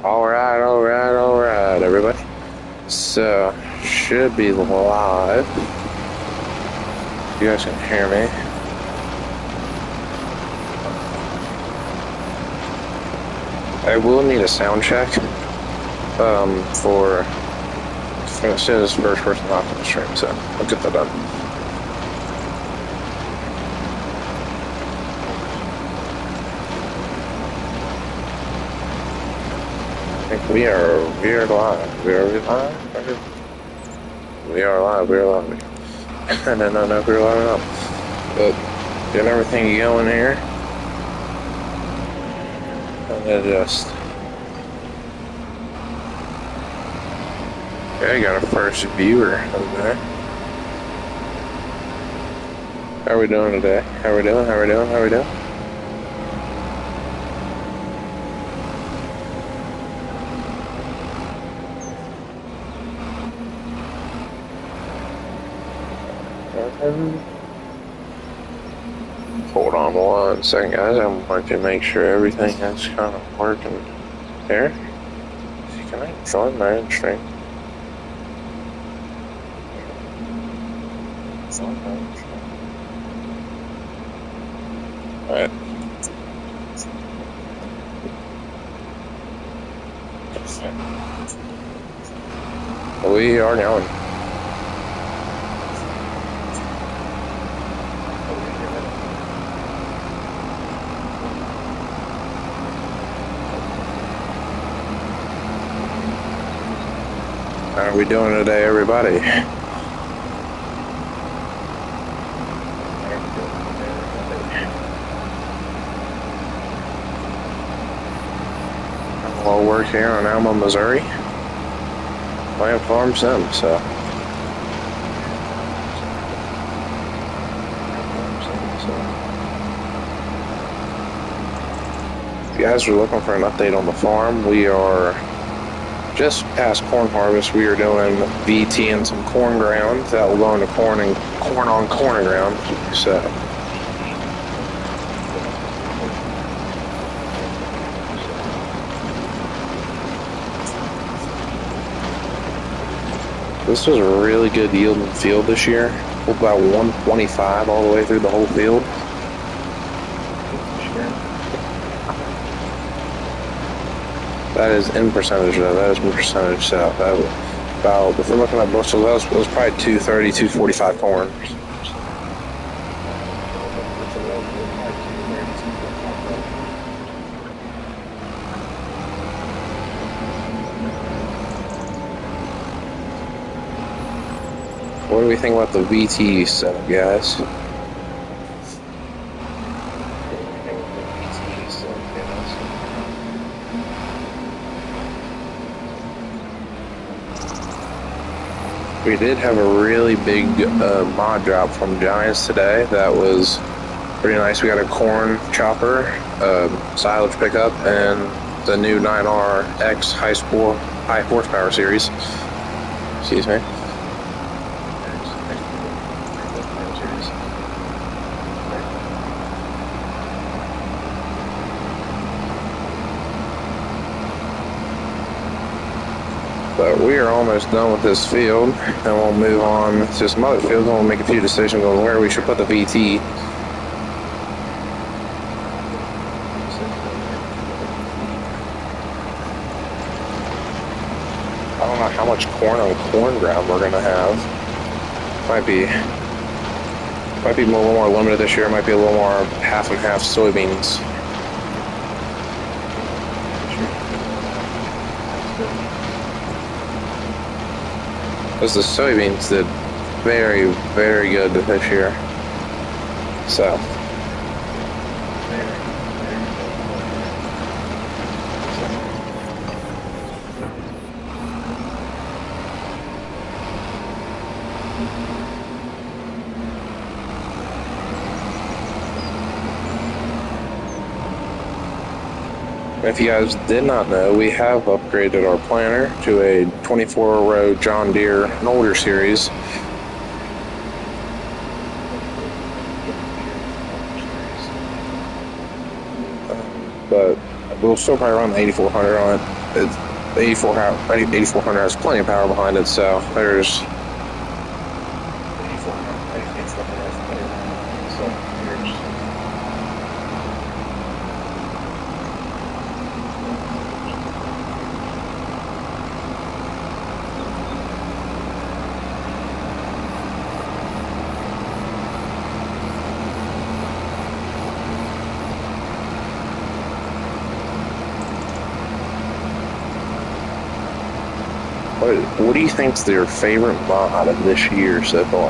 All right, everybody. So, should be live. You guys can hear me. I will need a sound check for as soon as first person off the stream, so I'll get that done. I think we are live. We are live. We are live. I don't know if we're live or not. But getting everything going here. I'm gonna just okay, got a first viewer over there. How are we doing today? How we doing? Hold on 1 second, guys. I'm going to make sure everything is kind of working here. Can I join my own stream? Alright. We are going. How are we doing today, everybody? I'll work here in Alma, Missouri. Playing Farm Sim, so. If you guys are looking for an update on the farm, we are just past corn harvest. We are doing VT and some corn ground that will go into corn and corn on corn ground. So this was a really good yielding field this year. About 125 all the way through the whole field. That is in percentage, though. That is in percentage. So that was about, if we're looking at bushels, that was probably 230, 245 corn. What do we think about the VT setup, guys? We did have a really big mod drop from Giants today. That was pretty nice. We got a corn chopper, silage pickup, and the new 9RX high horsepower series. Excuse me. But we are almost done with this field, and we'll move on to some other fields, and we'll make a few decisions on where we should put the VT. I don't know how much corn on corn ground we're gonna have. Might be a little more limited this year. Might be a little more half and half soybeans. Because the soybeans did very, very good this year. So. If you guys did not know, we have upgraded our planter to a 24-row John Deere, an older series. But we'll still probably run the 8400 on it. it's 8400 has plenty of power behind it, so there's. What do you think's their favorite mod of this year so far?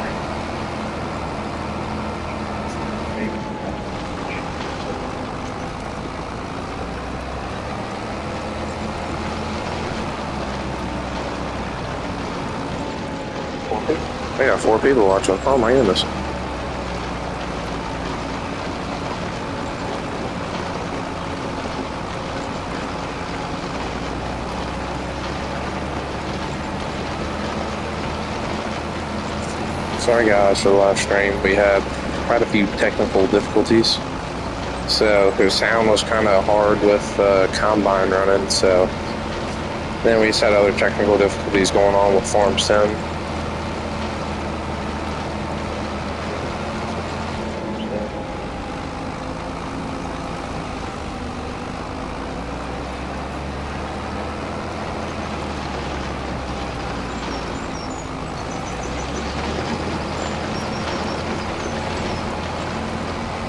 We got 4 people watching. Oh my goodness. Sorry guys for the live stream. We had quite a few technical difficulties. So the sound was kind of hard with Combine running. So then we just had other technical difficulties going on with Farm Sim.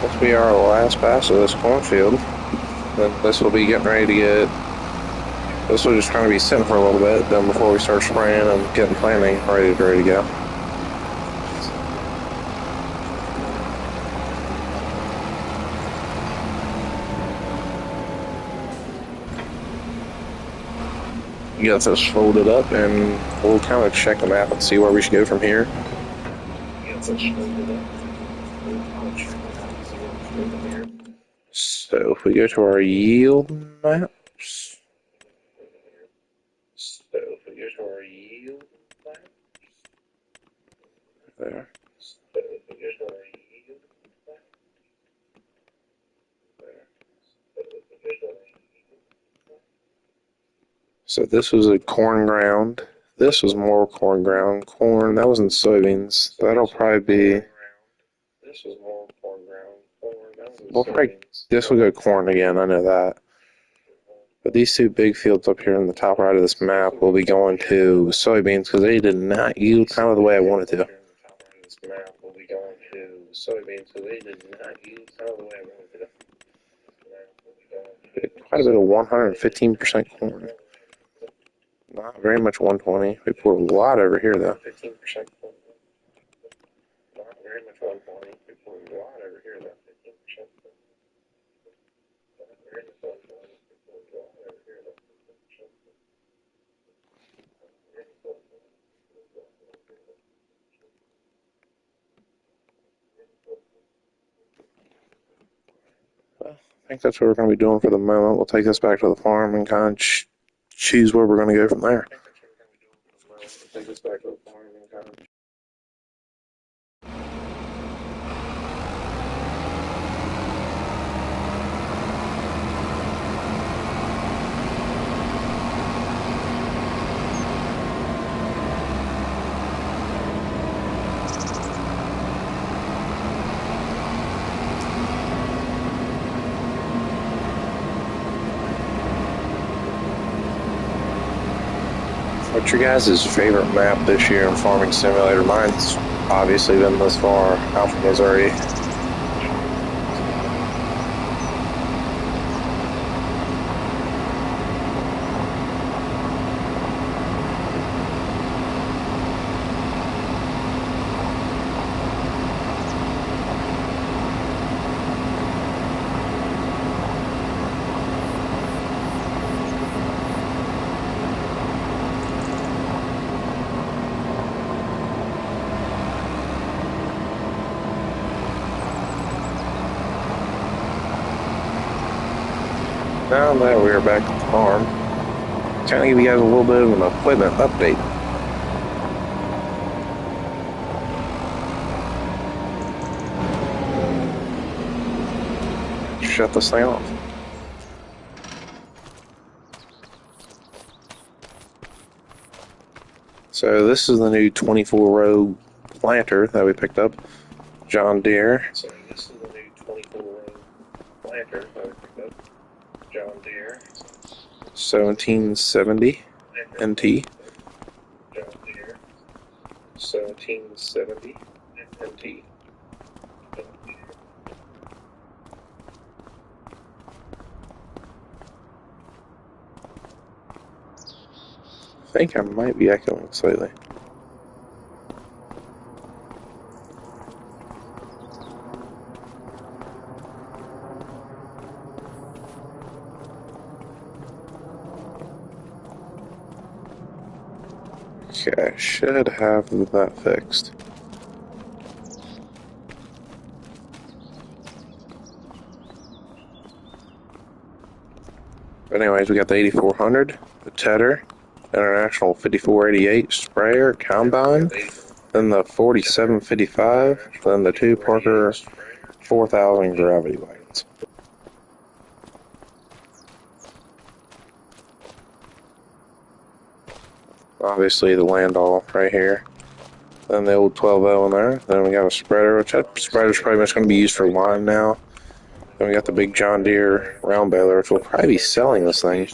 This will be our last pass of this cornfield. Then this will be getting ready to get. This will just kind of be sitting for a little bit. Then before we start spraying and getting planting ready to go. Get this folded up, and we'll kind of check the map and see where we should go from here. So if we go to our yield maps, there. So this was a corn ground. This was more corn ground. Corn, that wasn't soybeans. That'll probably be. This will go corn again, I know that. But these 2 big fields up here in the top right of this map will be going to soybeans because they did not yield kind of the way I wanted to. Quite a bit of 115% corn. Not very much 120. We put a lot over here though. I think that's what we're going to be doing for the moment. We'll take this back to the farm and kind of choose where we're going to go from there. What's your guys' favorite map this year in Farming Simulator? Mine's obviously been this far, Alpha, Missouri. Now that we are back at the farm, trying to give you guys a little bit of an equipment update. Shut this thing off. So this is the new 24-row planter that we picked up, John Deere. 1770 NT. 1770 NT. I think I might be echoing slightly. Okay, I should have that fixed. But anyways, we got the 8400, the Tedder, International 5488 sprayer combine, then the 4755, then the two Parker 4000 gravity wagons. Obviously the Landau right here. Then the old 12.0 in there. Then we got a spreader, which that spreader's pretty much going to be used for line now. Then we got the big John Deere round baler, which we'll probably be selling this thing.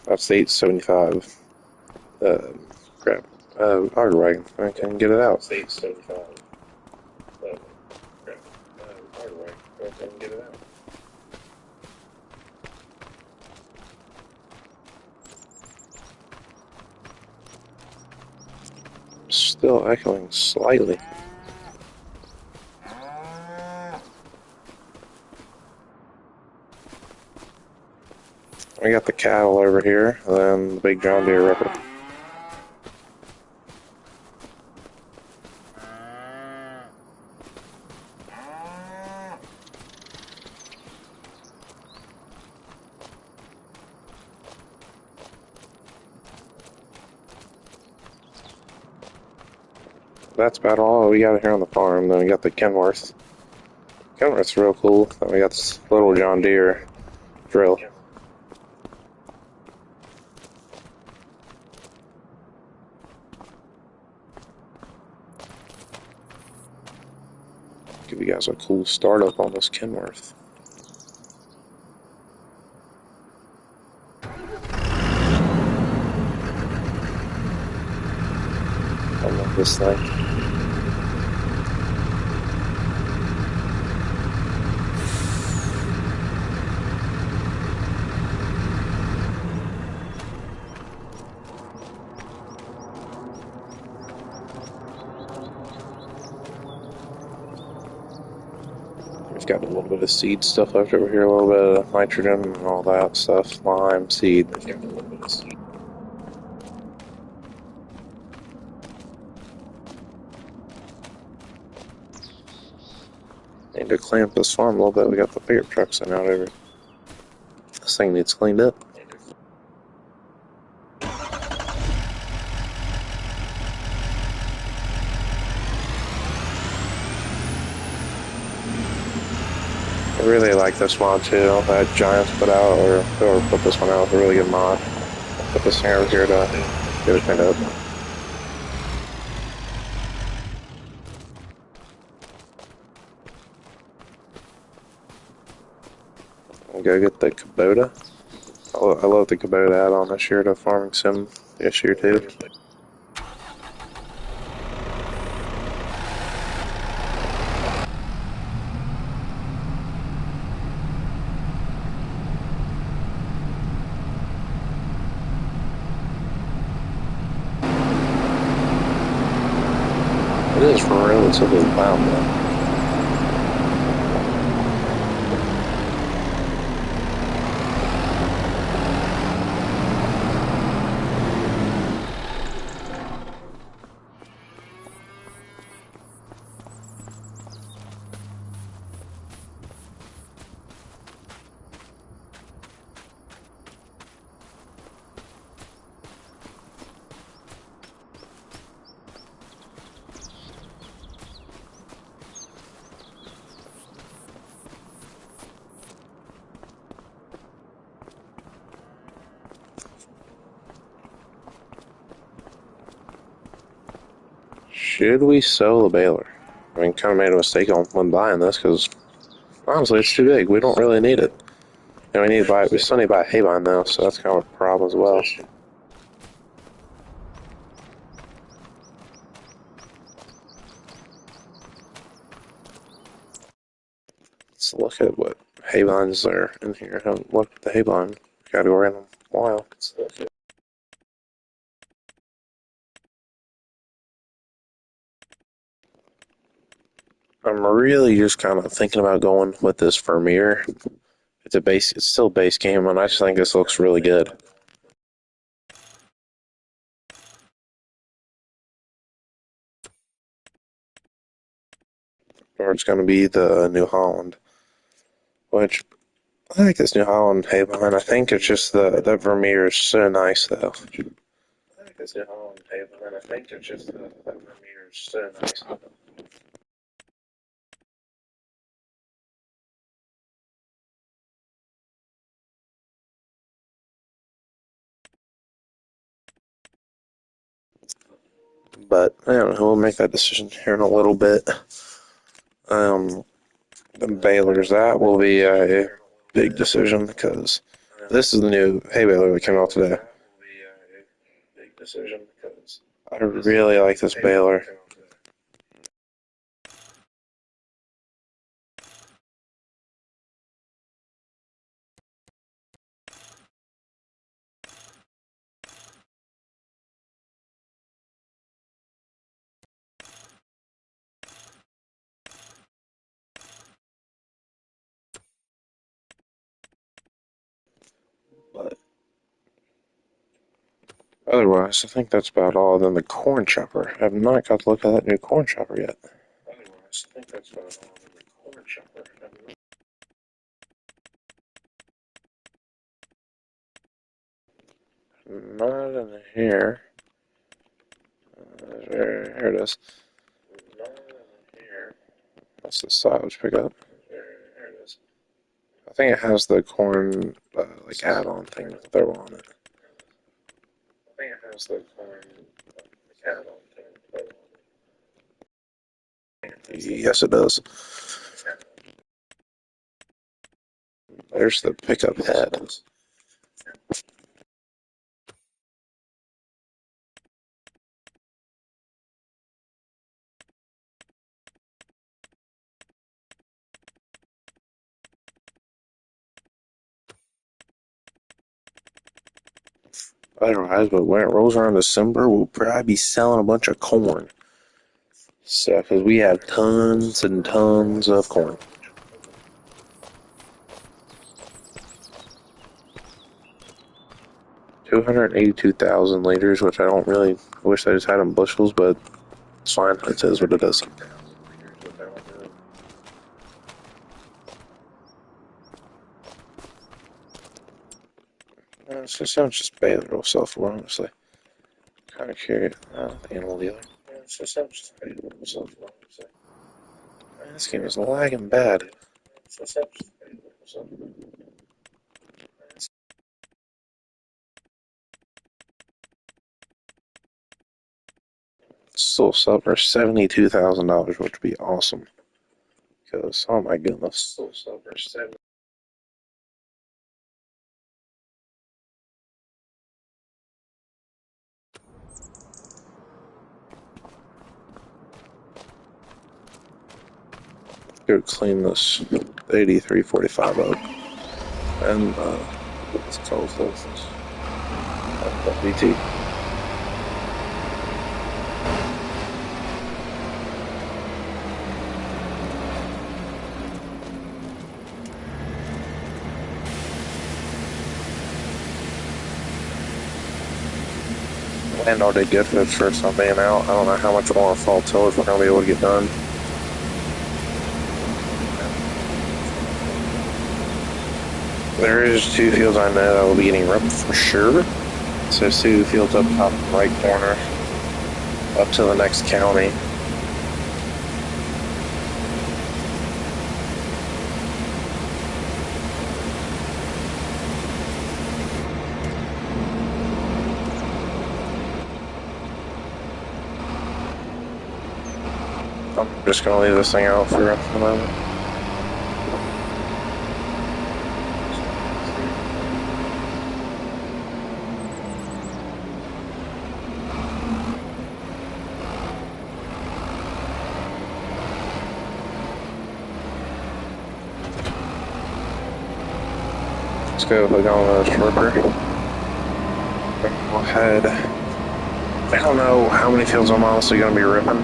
That's the 875. Crap. Auger wagon. I can get it out. 875. Crap. Auger wagon. I can get it out. Still echoing slightly. We got the cattle over here, and then the big John Deere ripper. That's about all we got here on the farm. Then we got the Kenworth. Kenworth's real cool. Then we got this little John Deere drill. Give you guys a cool startup on this Kenworth. I love this thing. We've got a little bit of seed stuff left over here, a little bit of nitrogen and all that stuff, lime, seed. Need to clean up this farm a little bit. We got the pickup truck sitting out over. This thing needs cleaned up. I really like this mod too, that Giants put out, or whoever put this one out, it's a really good mod. Put this thing over here to get it cleaned up. I'll go get the Kubota. I love the Kubota add-on this year to Farming Sim this year too. It is relatively loud though. Should we sell the baler? I mean, kind of made a mistake on when buying this because honestly, it's too big. We don't really need it. And we need to buy. We still need to buy a haybine though, so that's kind of a problem as well. Let's look at what haybines are in here. I haven't looked at the haybine category in a while. I'm really just kind of thinking about going with this Vermeer. It's still base game, and I just think this looks really good. Or it's going to be the New Holland, which I like this New Holland haybine. I think it's just the Vermeer is so nice though. I like this New Holland haybine. I think it's just the Vermeer is so nice. But I don't know. We'll make that decision here in a little bit. The balers, that will be a big decision because this is the new hay baler that came out today. I really like this baler. But otherwise, I think that's about all. Then the corn chopper. I have not got to look at that new corn chopper yet. Otherwise, I think that's about all. Then the corn chopper. Not in here. Here it is. That's the silage pickup. Here it is. I think it has the corn like add-on thing there on it. I think it has the corn like add-on thing. Yes, it does. There's the pickup head. Otherwise, but when it rolls around December, we'll probably be selling a bunch of corn. So, because we have tons and tons of corn. 282,000 liters, which I don't really wish I just had in bushels, but it's fine. It is what it is. It's just baler will sell for, honestly. Kind of curious. The animal dealer. It's just baler will sell for, honestly. Man, this game is lagging bad. Still sell for $72,000, which would be awesome. Because, oh my goodness. Still sell for 70. Go clean this 8345 up. And, let's close this. BT. Landau did good for its first time being out. I don't know how much more fall tillage we're going to be able to get done. There is 2 fields I know that will be getting ripped for sure. So 2 fields up top right corner, up to the next county. I'm just gonna leave this thing out for the moment. Let's go hook on this ripper. Go ahead. I don't know how many fields I'm honestly going to be ripping.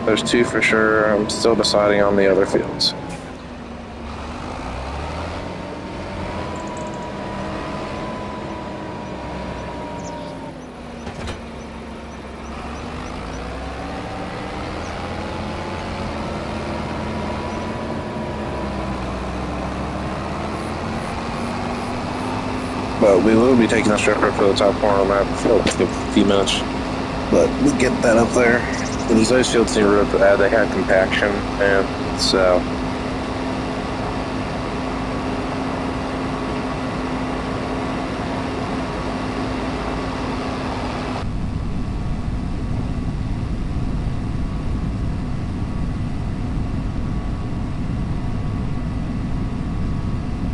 There's 2 for sure. I'm still deciding on the other fields. But we will be taking this ripper to the top corner of the map for a few minutes. But we get that up there. Because those fields need rip, they had compaction, and so.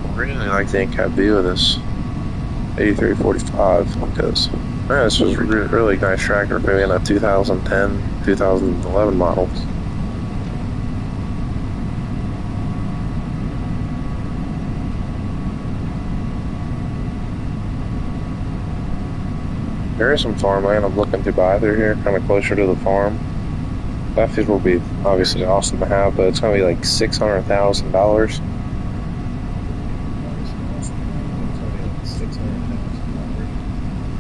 I really like the in-cab view of this 8345 because this was a really nice tractor for being a 2010, 2011 model. There is some farmland I'm looking to buy through here, kind of closer to the farm. That field will be obviously awesome to have, but it's going to be like $600,000.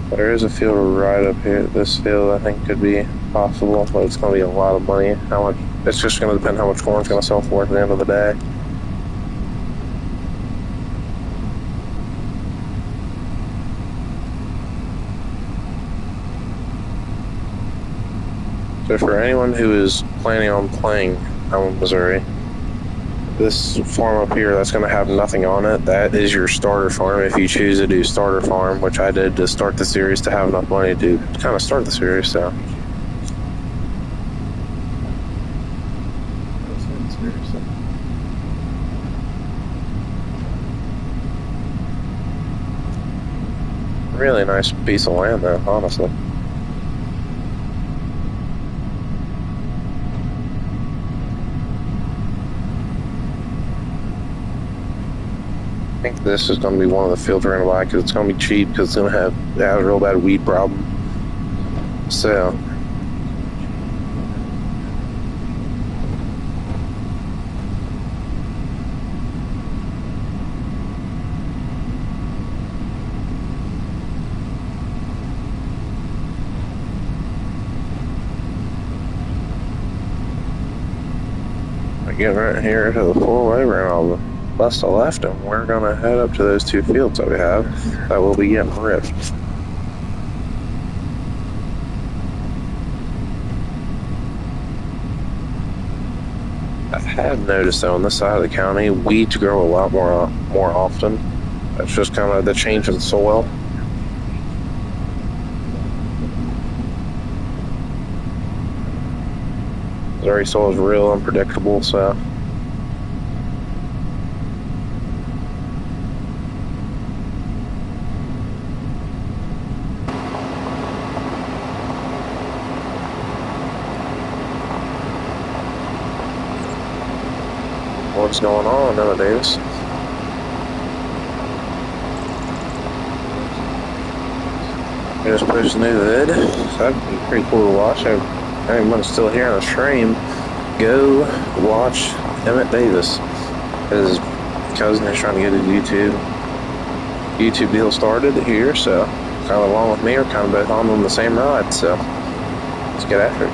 There is a field right up here. This field, I think, could be possible, but it's going to be a lot of money. How much? It's just going to depend how much corn's going to sell for at the end of the day. So for anyone who is planning on playing Allen, Missouri, this farm up here that's going to have nothing on it, that is your starter farm if you choose to do starter farm, which I did to start the series to have enough money to kind of start the series. So really nice piece of land though, honestly. I think this is going to be one of the fields we're going to buy because it's going to be cheap because it's going to have a real bad weed problem. So I get right here to the 4-way, we're going to bust a left and we're going to head up to those 2 fields that we have that will be getting ripped. I have noticed though on this side of the county, weeds grow a lot more often. That's just kind of the change in soil. Missouri soil is real unpredictable, so. What's going on nowadays? I just posted a new vid. That'd be pretty cool to watch. Anyone's still here on the stream, go watch Emmett Davis. His cousin is trying to get his YouTube deal started here, so kind of along with me, we're kind of both on the same ride, so let's get after it.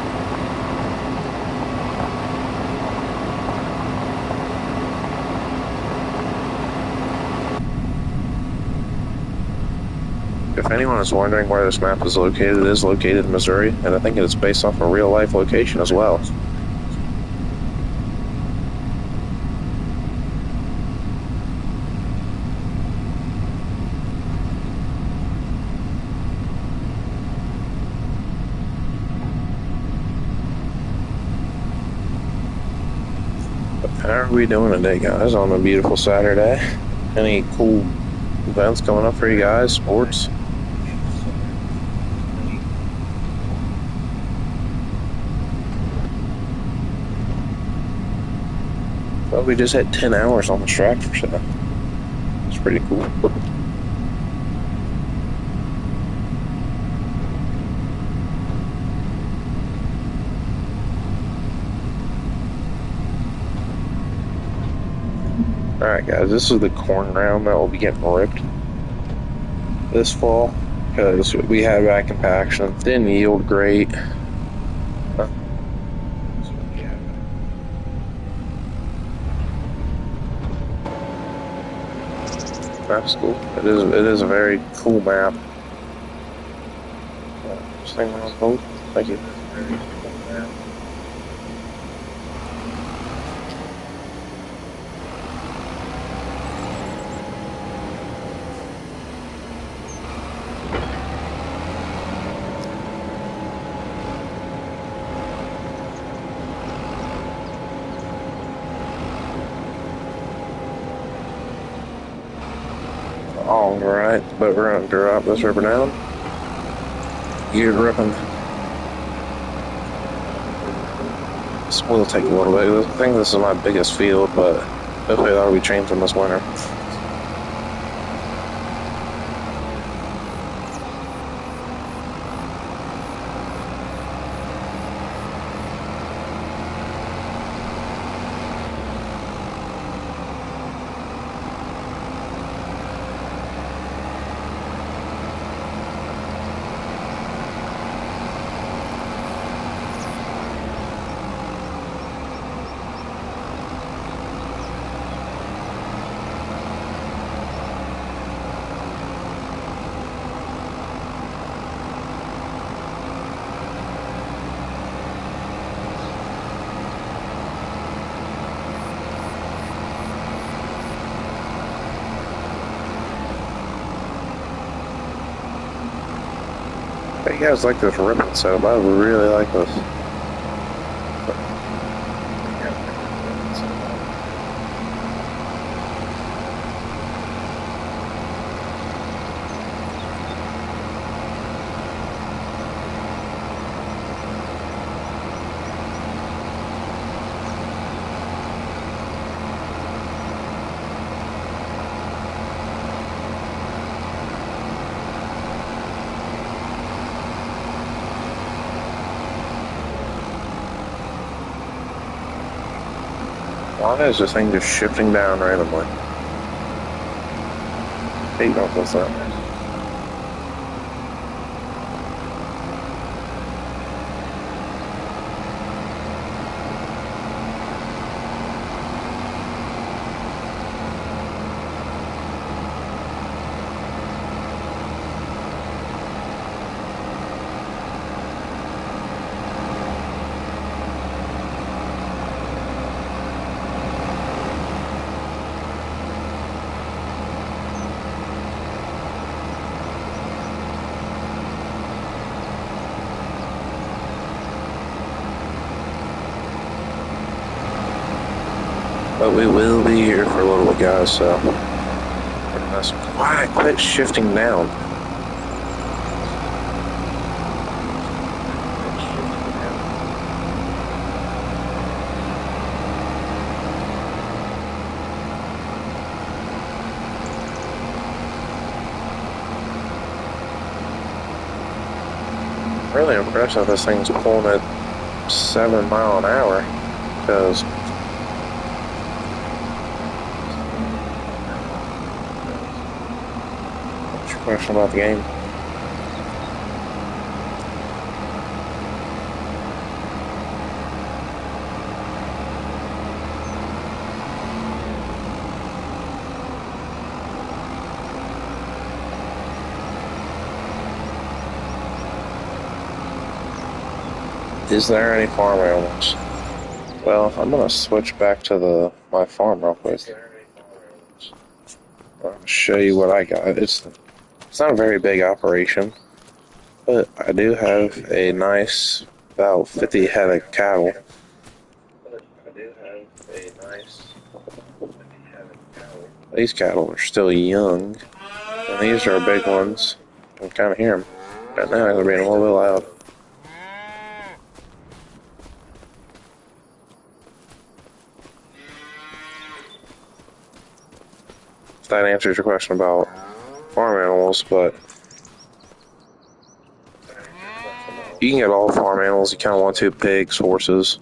If anyone is wondering where this map is located, it is located in Missouri, and I think it is based off a real-life location as well. How are we doing today, guys, on a beautiful Saturday? Any cool events coming up for you guys? Sports? Well, we just had 10 hours on the tractor, so it's pretty cool. Alright, guys, this is the corn ground that will be getting ripped this fall because we had back compaction. Didn't yield great. That's cool. It is a very cool map. Just hang on hold. Thank you. Alright, but we're gonna drop this ripper down. Geared ripping. This will take a little bit. I think this is my biggest field, but hopefully that'll be changing this winter. Hey, you guys like this ribbon setup? I really like this. Why is this thing just shifting down randomly? Hate off this up. But we will be here for a little bit, guys, so that's why I quit shifting down. Really impressed that this thing's pulling at 7 miles an hour, because question about the game. Is there any farm animals? Well, I'm gonna switch back to my farm real quick. I'll show you what I got. It's not a very big operation, but I do have a nice about 50 head of cattle. But I do have a nice These cattle are still young. And these are big ones. I can kind of hear them. But now they're being a little bit loud. If that answers your question about farm animals, but you can get all farm animals you kind of want to. Pigs, horses.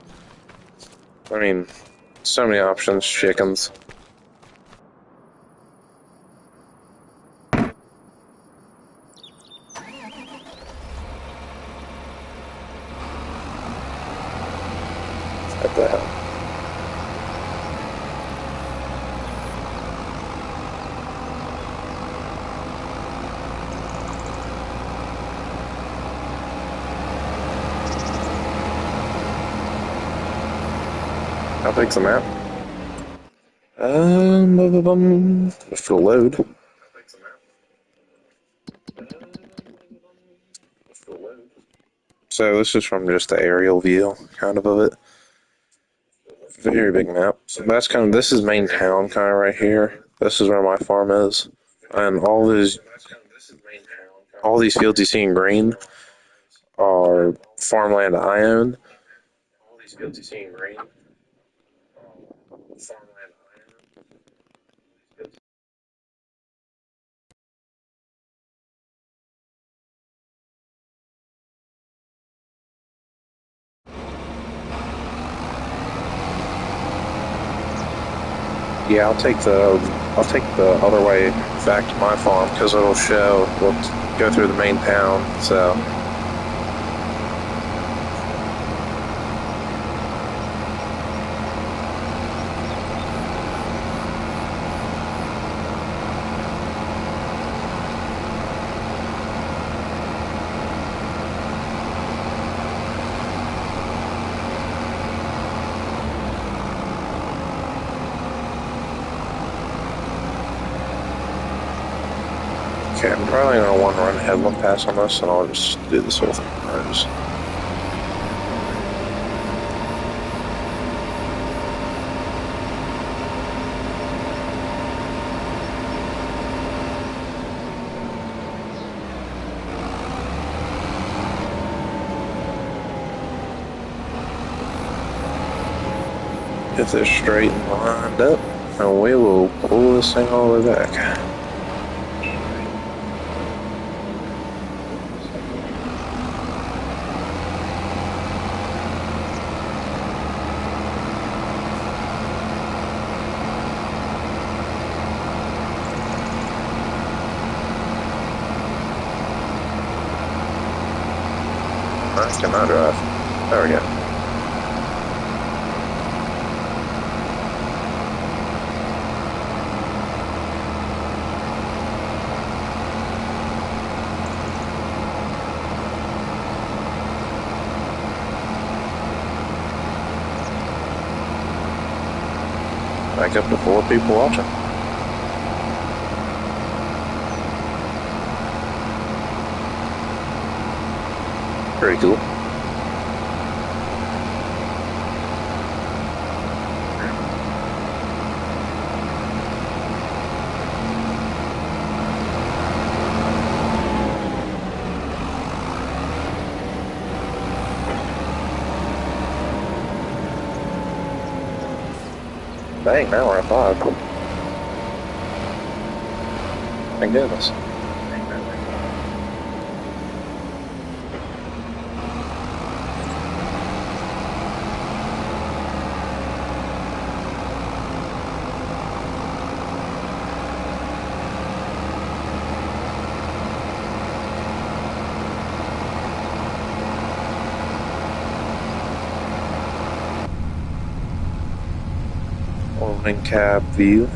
I mean, so many options. Chickens. Like that. How big's the map? If it'll load. So this is from just the aerial view, kind of it. Very big map. So that's kind of, this is main town, kind of right here. This is where my farm is, and all these fields you see in green are farmland I own. All these fields you see in green. Yeah, I'll take the other way back to my farm because it'll show. We'll go through the main town, so. Okay, I'm probably going to want to run headland pass on this, and I'll just do this whole thing first. Get this straight and lined up, and we will pull this thing all the way back. I cannot drive. There we go. Back up to 4 people watching. Pretty cool. Dang, now we're at 5. Thank goodness. Morning cab view.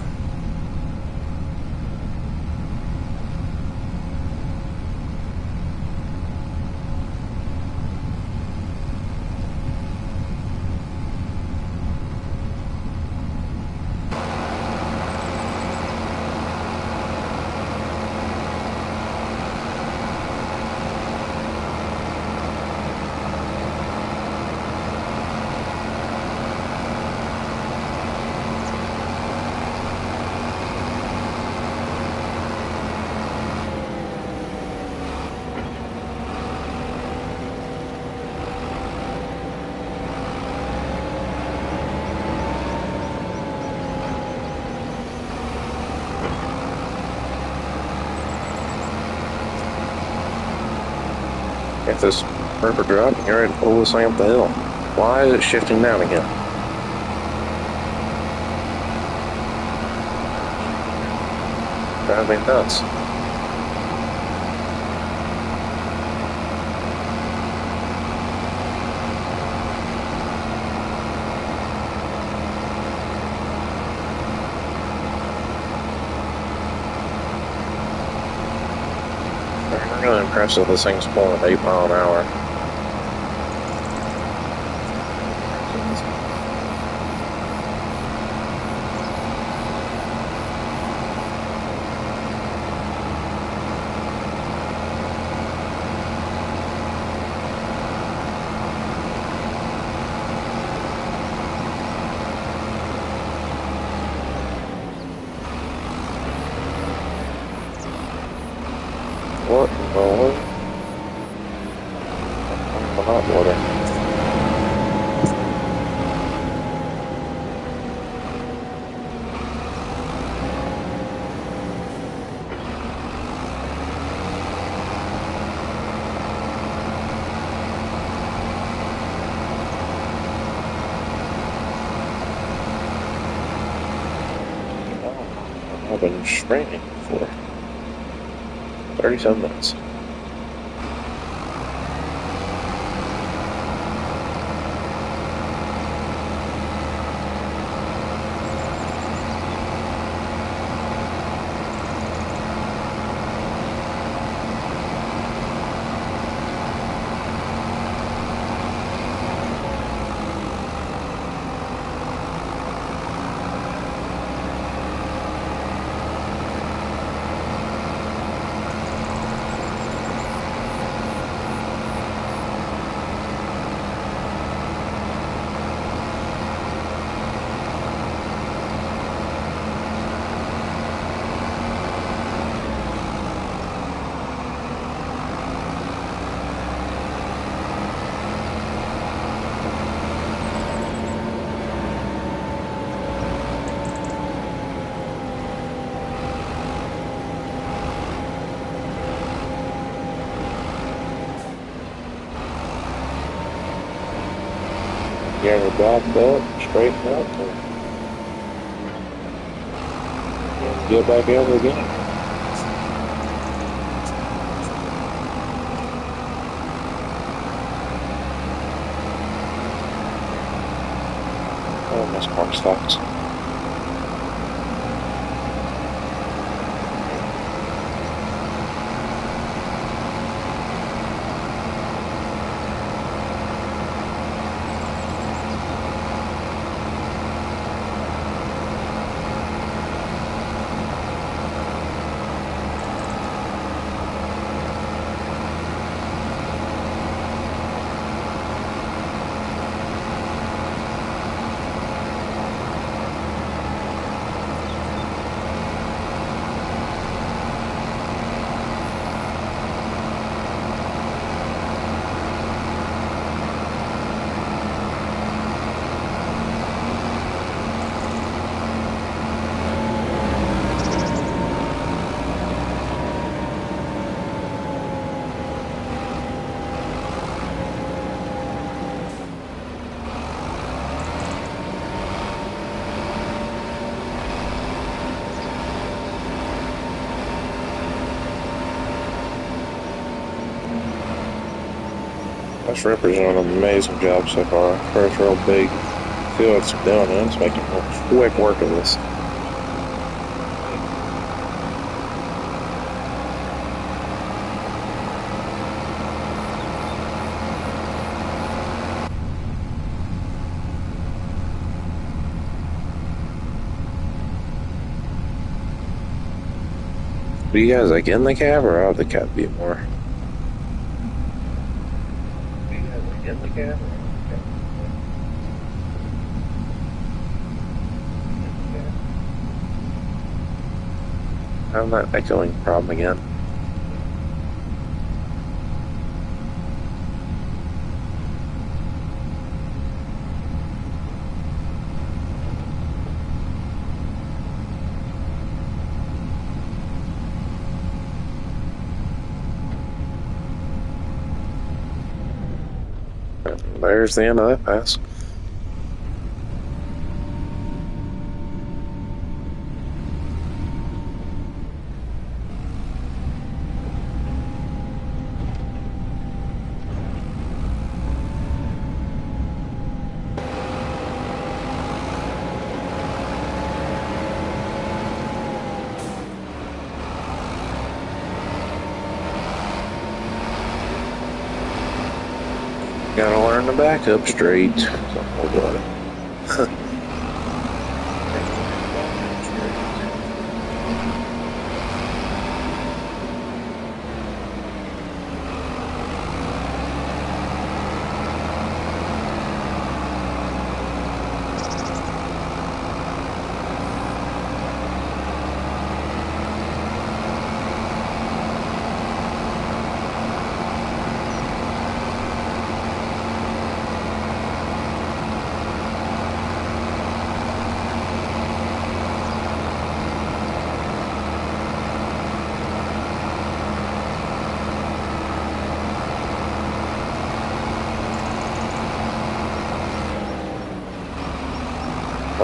with this ripper drop and you're ready to pull this thing up the hill. Why is it shifting down again? Drives me nuts. I'm really impressed with this thing's pulling at 8 miles an hour. What in the world? I'm the hot water. I've been straining for 37 minutes. You ever backed up, straightened up, and get back over again? Oh, my car stopped. This Ripper's doing an amazing job so far. First real big field it's doing it. It's making quick work of this. Are you guys like in the cab or out of the cab be more? Are you guys like in the cab or out of the cab? I'm that echoing problem again. There's the end of that pass. Gotta learn to back up straight.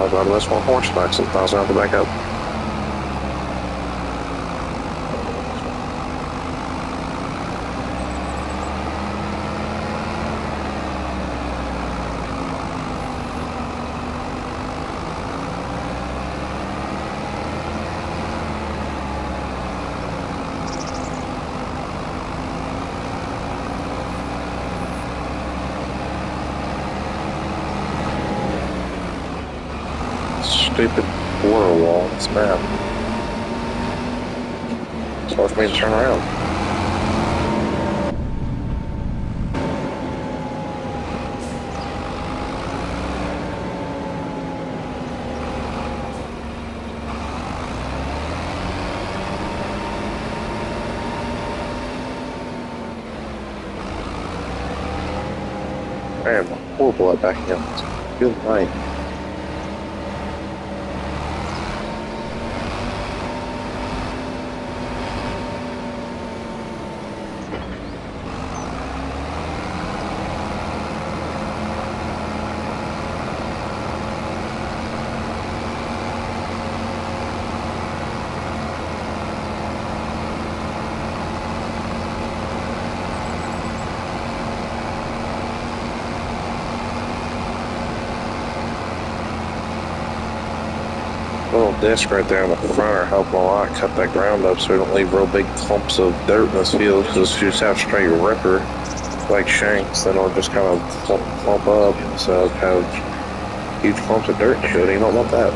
Oh, I was on this one horseback, so I was going to back up. Stupid border wall on this map. It's hard for me to turn around. I am horrible at backing up. It's good night. Little disc right there in the front are helping a lot cut that ground up so we don't leave real big clumps of dirt in this field, because if you just have straight ripper like shanks, then it'll just kind of clump up, so have huge clumps of dirt in it. You don't want that.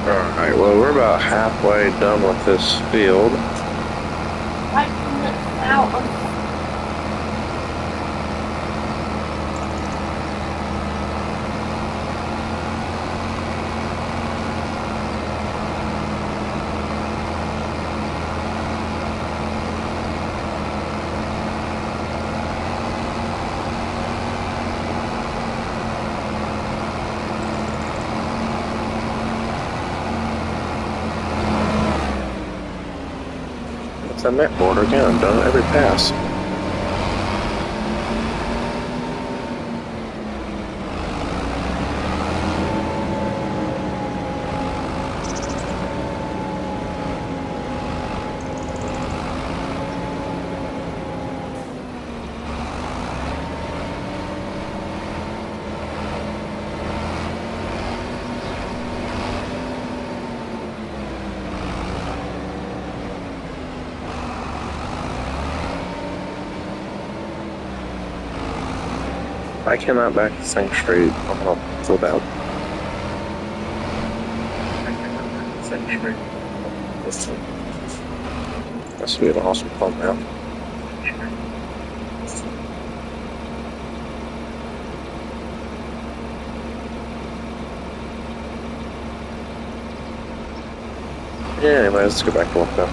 Alright, well, we're about halfway done with this field. That net border again. I've done it every pass. I cannot back this thing straight. I'm gonna flip out. This would be an awesome pump now. Yeah, anyway, let's go back to work now.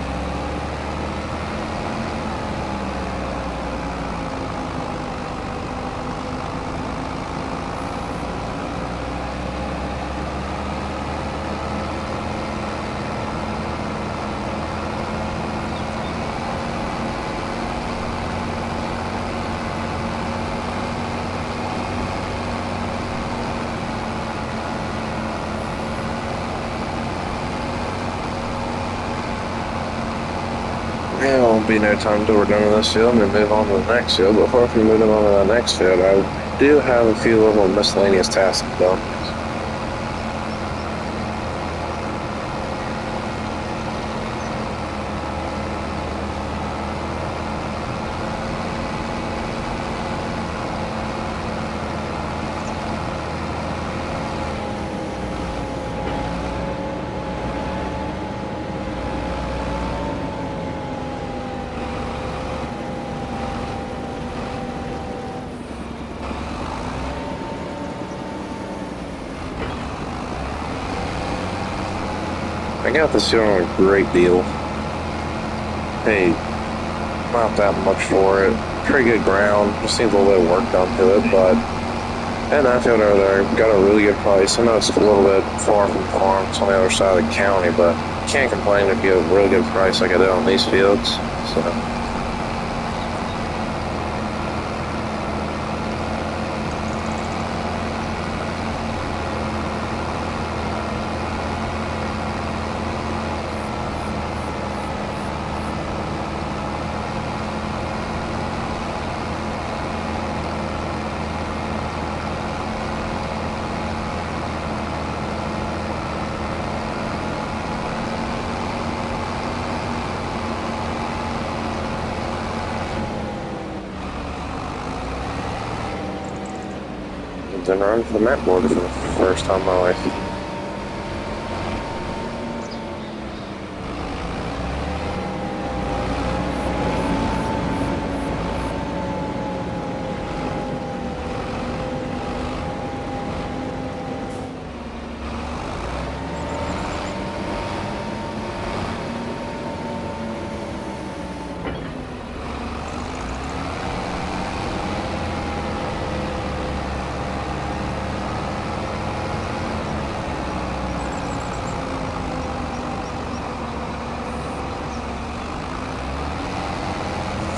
Yeah, it won't be no time until we're done with this field and move on to the next field. But before we move on to the next field, I do have a few little miscellaneous tasks done. I got this field on a great deal. Hey, not that much for it. Pretty good ground. Just needs a little bit of work done to it, but and that field over there got a really good price. I know it's a little bit far from farm. It's on the other side of the county, but can't complain if you get a really good price like I did on these fields. So. Then run for the mat board for the first time in my life.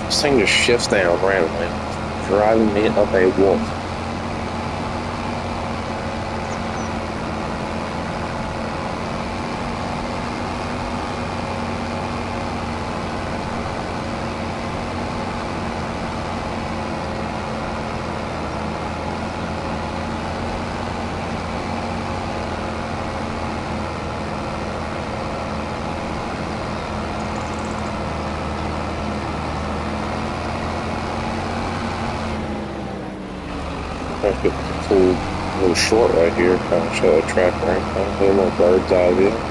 This thing just shifts down randomly, driving me up a wolf. I get the cool little short right here, kind of show a track right, kind of a little more bird's eye view.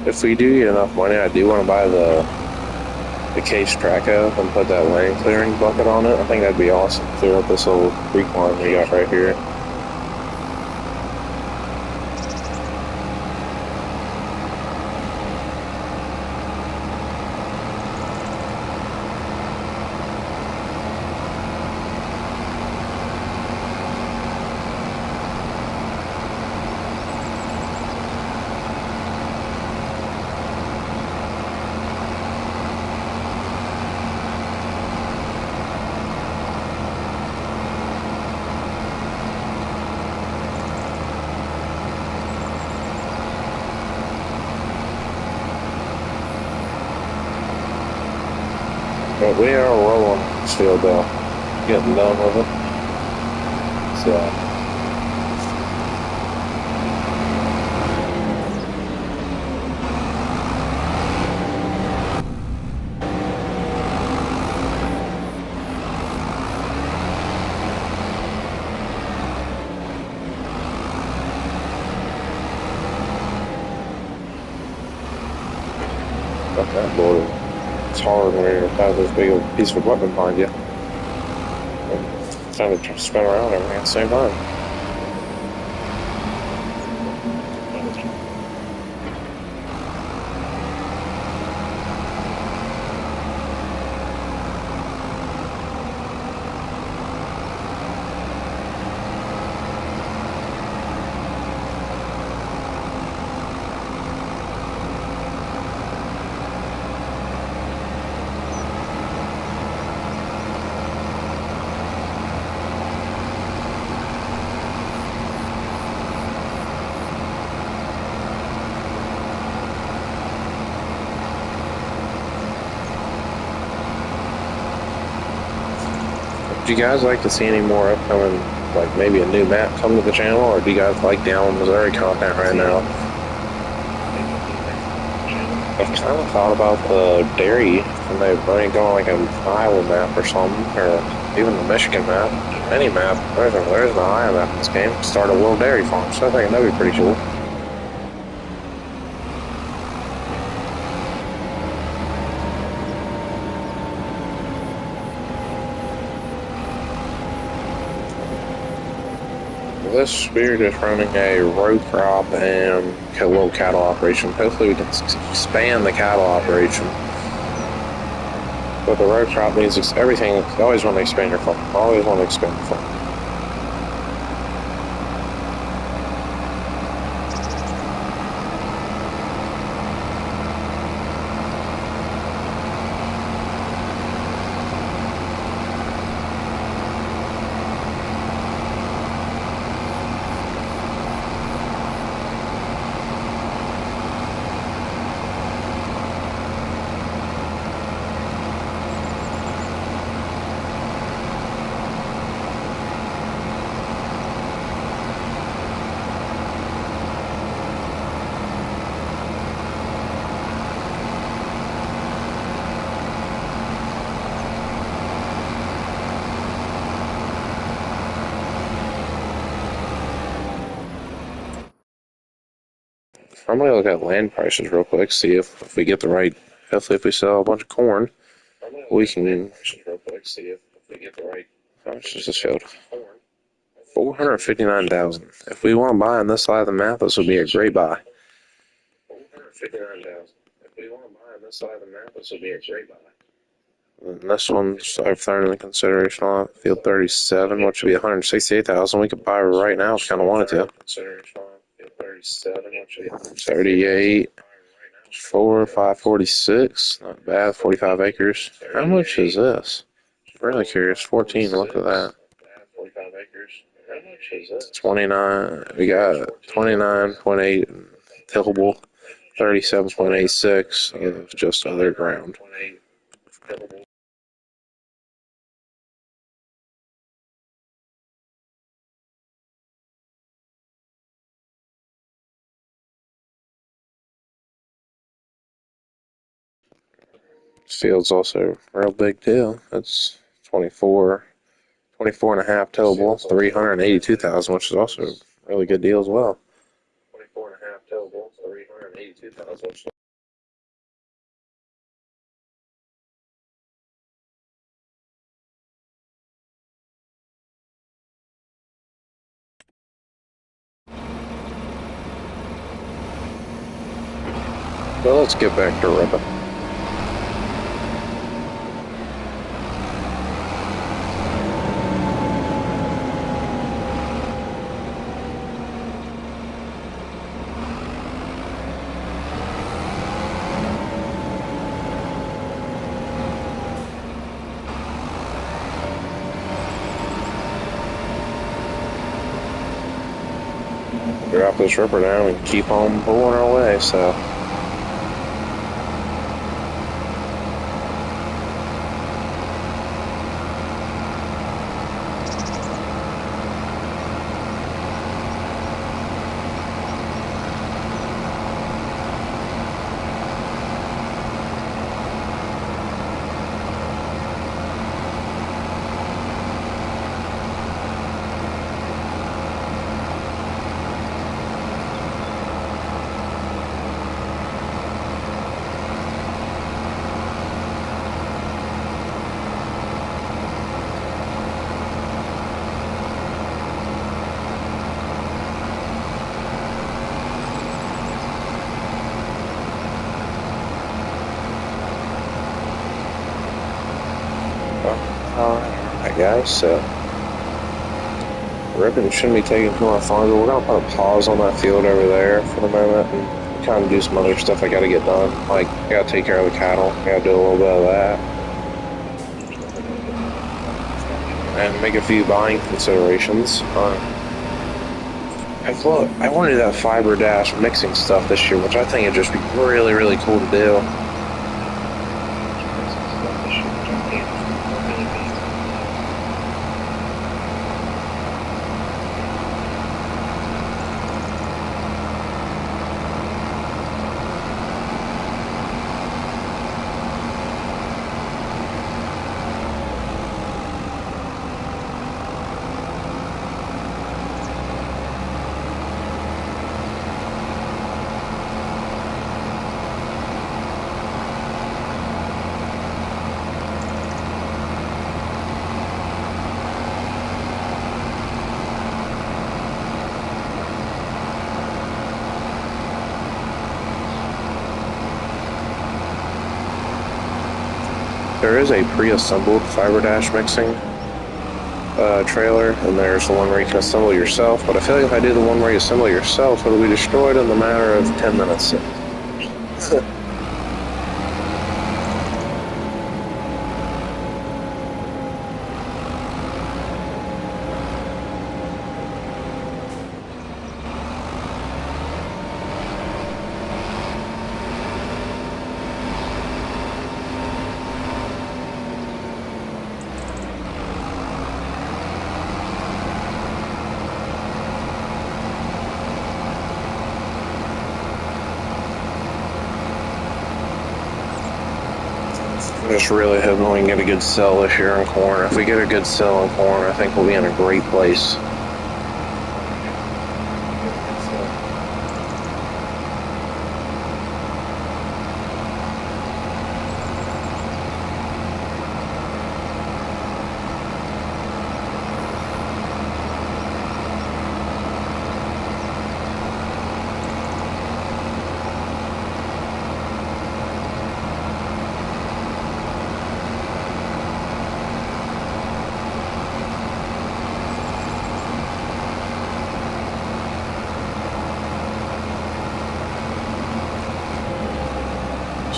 If we do get enough money, I do want to buy the Case Traco and put that lane clearing bucket on it. I think that'd be awesome. Clear up this little recline we got right here. But we are rolling this field though. Getting done with it. So. Fuck that board. It's hard when you have this big old piece of equipment behind you. And trying to spin around everything at the same time. Do you guys like to see any more upcoming, like maybe a new map come to the channel, or do you guys like the Allen, Missouri content right now? I've kind of thought about the dairy, and they're going like an Iowa map or something, or even the Michigan map, any map. There's an Iowa map in this game. Start a little dairy farm, so I think that'd be pretty cool. This we're just running a row crop and a little cattle operation. Hopefully we can expand the cattle operation. But the row crop means everything. You always want to expand your farm. Always want to expand your farm. I'm going to look at land prices real quick, see if we get the right. Hopefully, if we sell a bunch of corn, we can. How much is this field? 459,000. If we want to buy on this side of the map, this would be a great buy. 459,000. If we want to buy on this side of the map, this would be a great buy. And this one's I've thrown into consideration on field 37, which would be 168,000. We could buy right now if we kind of wanted to. 38, 546. Not bad. 45 acres. How much is this? I'm really curious. 14. Look at that. 29. We got 29.8 tillable, 37.86 of just other ground. Field's also a real big deal. That's 24 and a half tillable, 382,000, which is also a really good deal as well. 24 and a half tillable, 382,000. Well, let's get back to ripping. Drop this ripper down and keep on pulling our way, so. guys. So ripping shouldn't be taking too much longer. We're gonna put a pause on that field over there for the moment and kind of do some other stuff I gotta get done. Like, I gotta take care of the cattle. I gotta do a little bit of that. And make a few buying considerations. I wanted that Fiber Dash mixing stuff this year, which I think would just be really, really cool to do. There is a pre-assembled Fiber Dash mixing trailer, and there's the one where you can assemble yourself, but I feel like if I do the one where you assemble yourself, it'll be destroyed in the matter of 10 minutes. I'm just really hoping we can get a good sell this year in corn. If we get a good sell in corn, I think we'll be in a great place.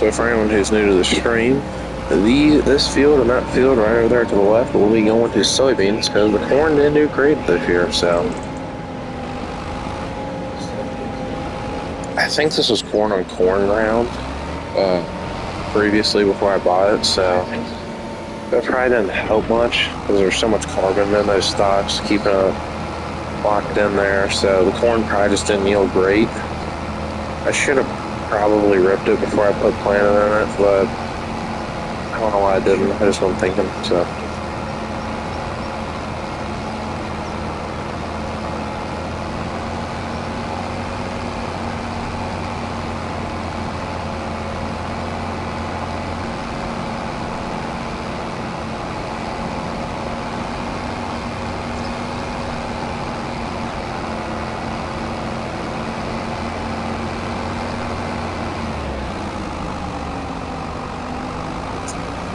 So for anyone who's new to the stream, this field and that field right over there to the left will be going to soybeans because the corn didn't do great this year. So I think this was corn on corn ground previously before I bought it. So that probably didn't help much because there's so much carbon in those stalks keeping it locked in there. So the corn probably just didn't yield great. I should have probably ripped it before I put planting in it, but I don't know why I didn't. I just wasn't thinking. So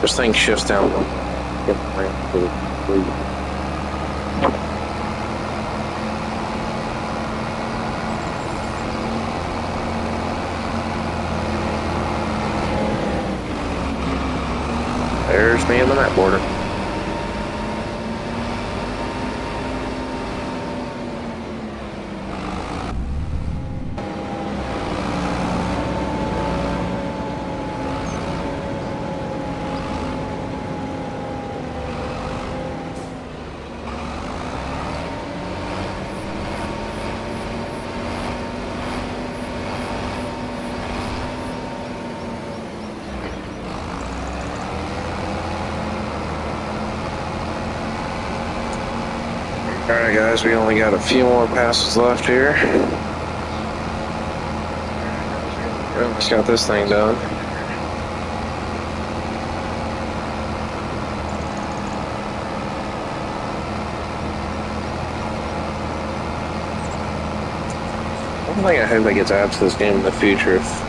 this thing shifts down. There's me in the map border. Alright guys, we only got a few more passes left here. We almost got this thing done. One thing I hope I get to add to this game in the future, if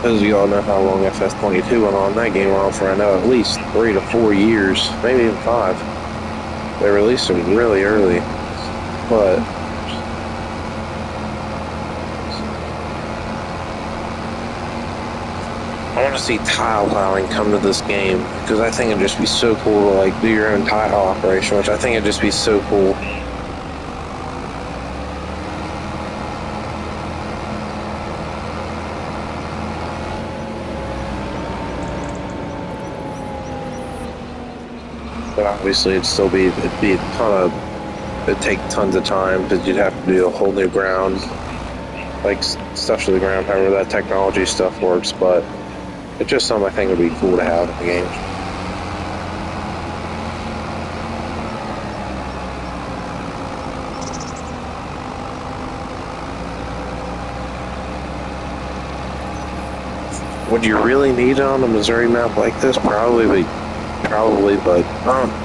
those of you all know how long FS22 went on, that game went on for I know at least 3 to 4 years, maybe even 5. They released them really early, but I want to see tile plowing come to this game because I think it'd just be so cool to like do your own tile operation, which I think it'd just be so cool. But obviously, it'd be a ton of, it'd take tons of time because you'd have to do a whole new ground, like stuff to the ground, however that technology stuff works. But it's just something I think would be cool to have in the game. Would you really need it on a Missouri map like this? Probably, but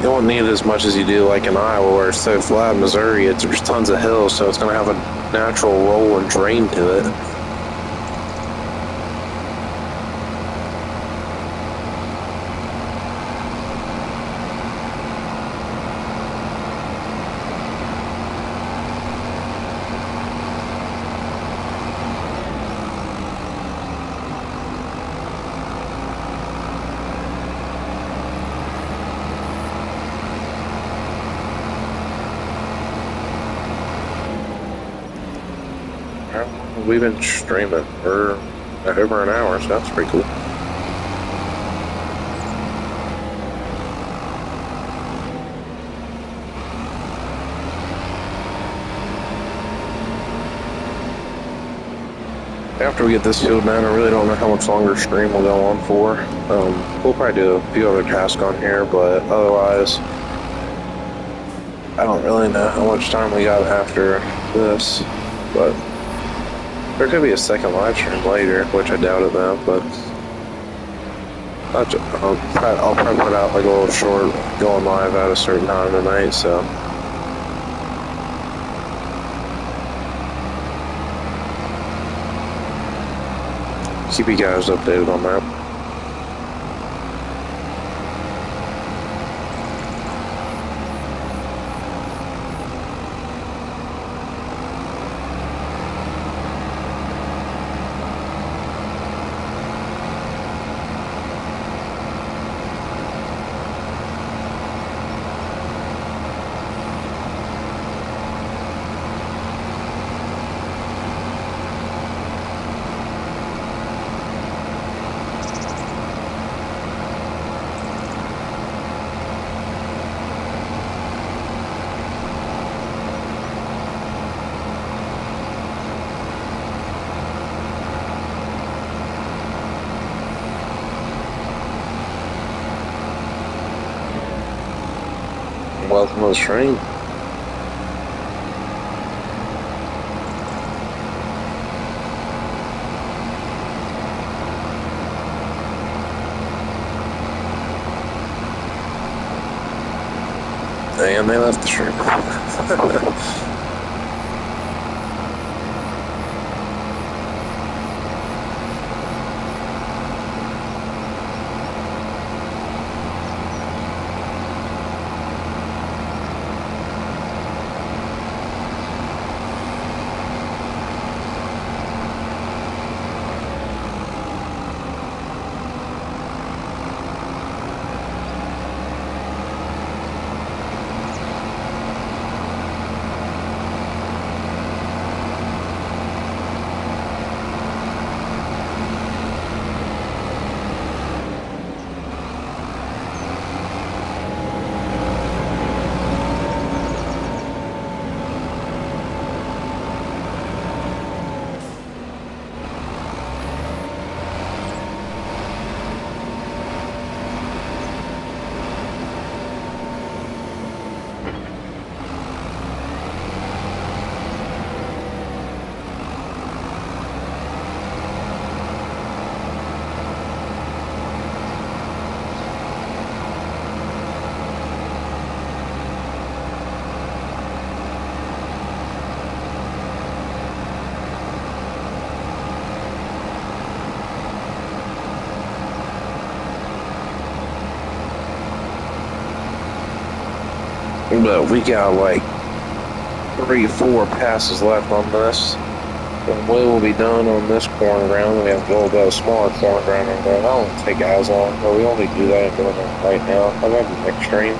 you won't need it as much as you do like in Iowa where it's so flat. Missouri, there's tons of hills, so it's going to have a natural roll and drain to it. We've been streaming for over an hour, so that's pretty cool. After we get this field done, I really don't know how much longer stream will go on for. We'll probably do a few other tasks on here, but otherwise, I don't really know how much time we got after this, but there could be a second live stream later, which I doubt it though, but I'll probably put out like a little short going live at a certain time tonight, so. Keep you guys updated on that. Welcome to the stream. And they left the stream. But we got like 3, 4 passes left on this. And we will be done on this corn ground. We have a little bit of smaller corn ground on there. That won't take as long, but we only do that and doing it right now. I got the next stream.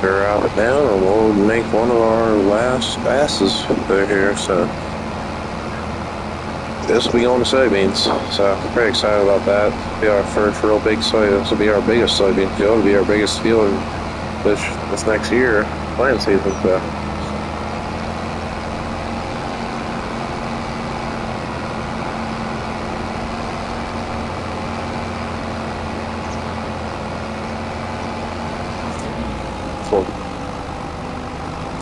We're out it down, and we'll make one of our last passes through here. So this will be going to soybeans. So I'm pretty excited about that. It'll be our first real big soy. This will be our biggest soybean field. It'll be our biggest field this next year, planting season. So.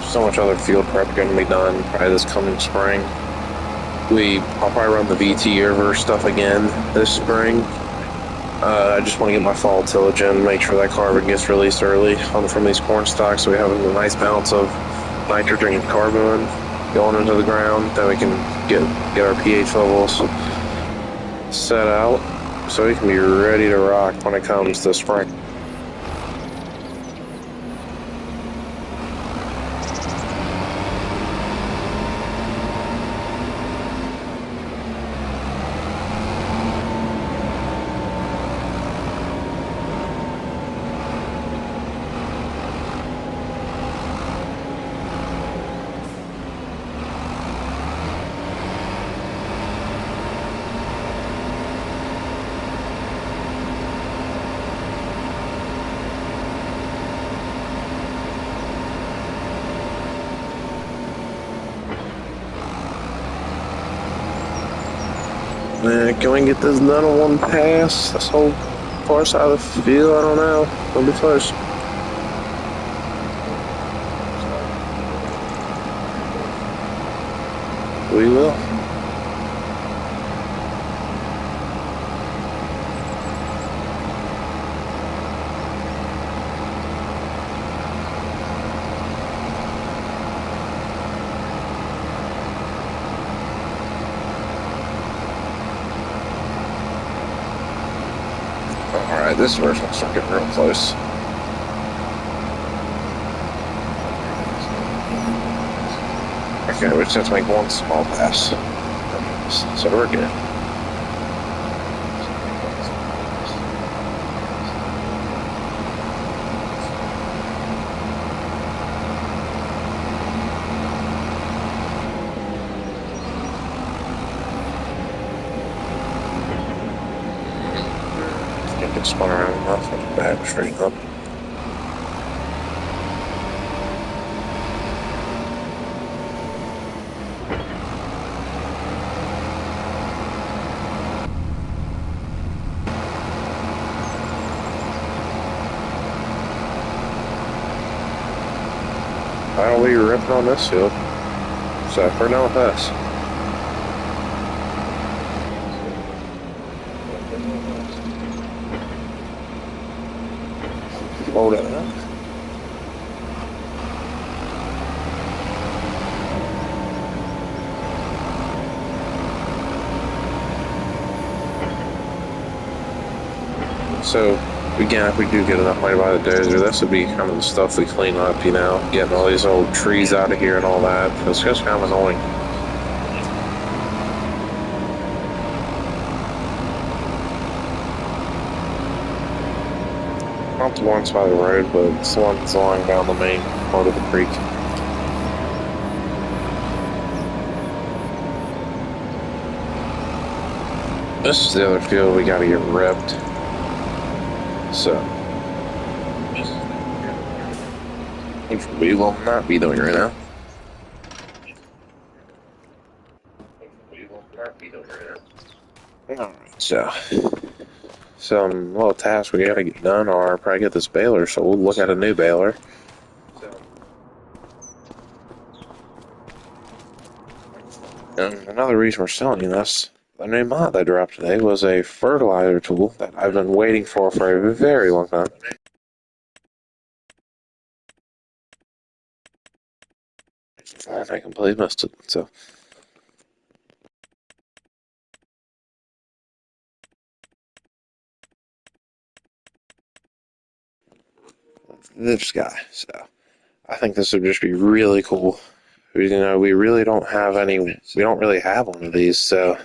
So much other field prep going to be done probably this coming spring. I'll probably run the VT River stuff again this spring. I just want to get my fall tillage in, make sure that carbon gets released early from these corn stalks, so we have a nice balance of nitrogen and carbon going into the ground. Then we can get our pH levels set out, so we can be ready to rock when it comes to spring. Can we get this done in one pass? This whole far side of the field? I don't know. We'll be close. We will. Alright, this version will start getting real close. Okay, we just have to make one small pass. So we're good. Get spun around enough and back straight up. I'll be ripping on this field. So we're done with this. Hold it up. So again, if we do get enough money by the dozer, this would be kind of the stuff we clean up, you know, getting all these old trees out of here and all that. It's just kind of annoying. Not the ones by the road, but it's the ones along down the main part of the creek. This is the other field we gotta get ripped. So, which we will not be doing right now. Alright, so some little tasks we gotta get done, or probably get this baler sold. Look at a new baler. And another reason we're selling this, the new mod they dropped today was a fertilizer tool that I've been waiting for a very long time. And I completely missed it. So this guy. So I think this would just be really cool. You know, we really don't have any. We don't really have one of these. So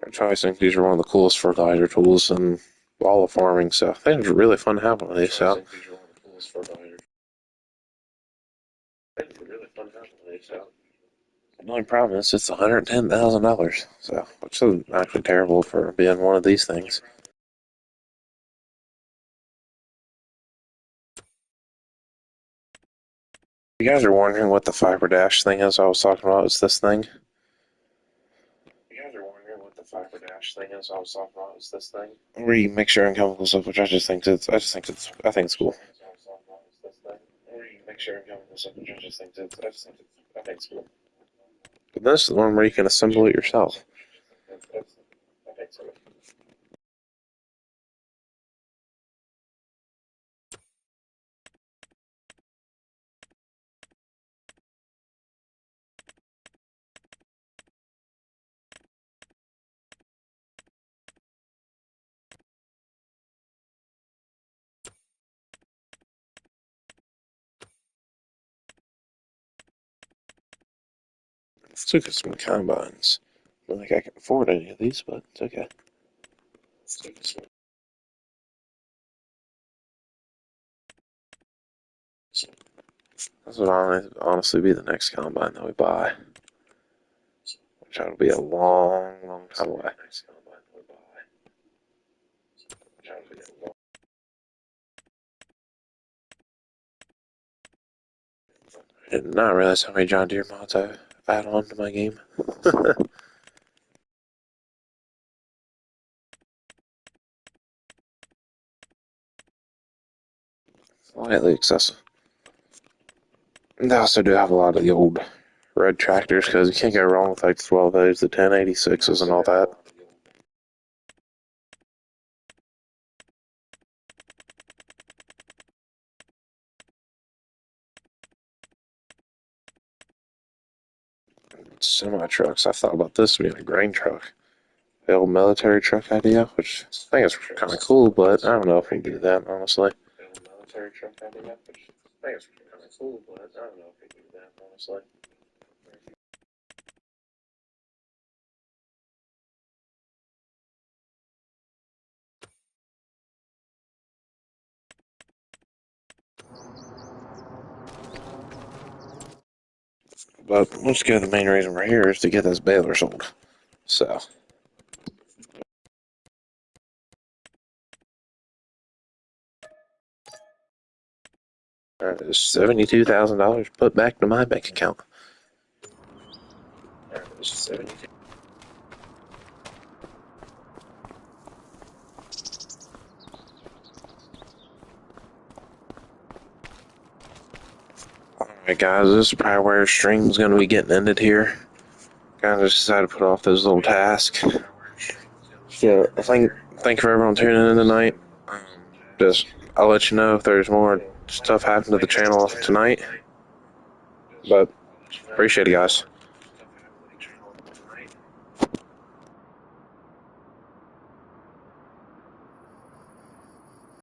I always think these are one of the coolest fertilizer tools in all of farming. So I think it's really fun to have one of these. So. The only problem is it's $110,000, so which is actually terrible for being one of these things. You guys are wondering what the Fiber Dash thing is I was talking about, it's this thing. You guys are wondering what the Fiber Dash thing is I was talking about, it's this thing. Where you mix your own chemical stuff, which I think it's cool. Where you mix your own chemical stuff, which I think it's cool. But this is the one where you can assemble it yourself. Let's look at some combines. I don't think I can afford any of these, but it's okay. This would honestly be the next combine that we buy. Which will be a long, long time away. I did not realize how many John Deere mods I've added on to my game. Slightly excessive. And they also do have a lot of the old red tractors because you can't go wrong with like the 12As, the 1086s, and all that. Semi trucks. I thought about this being a grain truck. The old military truck idea, which I think is kind of cool, but I don't know if we can do that, honestly. Military truck idea, which I think is kind of cool, but I don't know if we can do that, honestly. But let's go to the main reason we're here is to get this baler sold. So. That is $72,000 put back to my bank account. That is 72. Alright guys, this is probably where stream's going to be getting ended here. Guys, I just decided to put off this little task. So, thank you for everyone tuning in tonight. Just, I'll let you know if there's more stuff happening to the channel tonight. But, appreciate it guys.